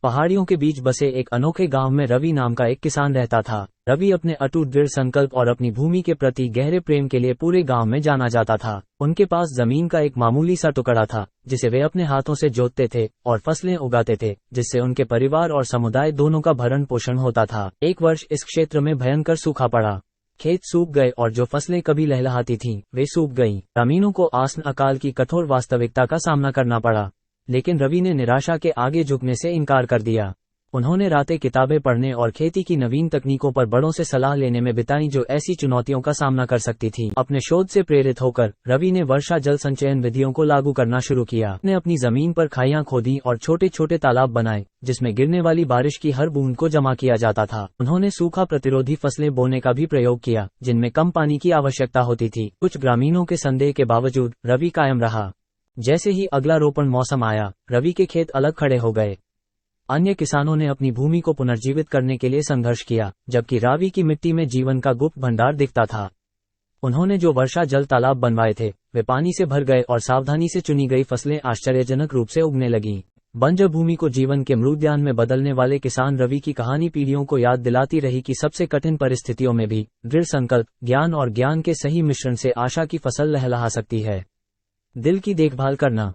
पहाड़ियों के बीच बसे एक अनोखे गांव में रवि नाम का एक किसान रहता था। रवि अपने अटूट दृढ़ संकल्प और अपनी भूमि के प्रति गहरे प्रेम के लिए पूरे गांव में जाना जाता था। उनके पास जमीन का एक मामूली सा टुकड़ा था जिसे वे अपने हाथों से जोतते थे और फसलें उगाते थे, जिससे उनके परिवार और समुदाय दोनों का भरण पोषण होता था। एक वर्ष इस क्षेत्र में भयंकर सूखा पड़ा। खेत सूख गए और जो फसलें कभी लहलहाती थीं, वे सूख गईं। ग्रामीणों को आस्न अकाल की कठोर वास्तविकता का सामना करना पड़ा, लेकिन रवि ने निराशा के आगे झुकने से इनकार कर दिया। उन्होंने रातें किताबें पढ़ने और खेती की नवीन तकनीकों पर बड़ों से सलाह लेने में बिताई जो ऐसी चुनौतियों का सामना कर सकती थी। अपने शोध से प्रेरित होकर रवि ने वर्षा जल संचयन विधियों को लागू करना शुरू किया। उसने अपनी जमीन पर खाइयां खोदी और छोटे छोटे तालाब बनाए जिसमें गिरने वाली बारिश की हर बूंद को जमा किया जाता था। उन्होंने सूखा प्रतिरोधी फसलें बोने का भी प्रयोग किया जिनमें कम पानी की आवश्यकता होती थी। कुछ ग्रामीणों के संदेह के बावजूद रवि कायम रहा। जैसे ही अगला रोपण मौसम आया, रवि के खेत अलग खड़े हो गए। अन्य किसानों ने अपनी भूमि को पुनर्जीवित करने के लिए संघर्ष किया, जबकि रवि की मिट्टी में जीवन का गुप्त भंडार दिखता था। उन्होंने जो वर्षा जल तालाब बनवाए थे वे पानी से भर गए और सावधानी से चुनी गई फसलें आश्चर्यजनक रूप से उगने लगीं। बंजर भूमि को जीवन के मृद्यान में बदलने वाले किसान रवि की कहानी पीढ़ियों को याद दिलाती रही कि सबसे कठिन परिस्थितियों में भी दृढ़ संकल्प, ज्ञान और ज्ञान के सही मिश्रण से आशा की फसल लहलहा सकती है। दिल की देखभाल करना।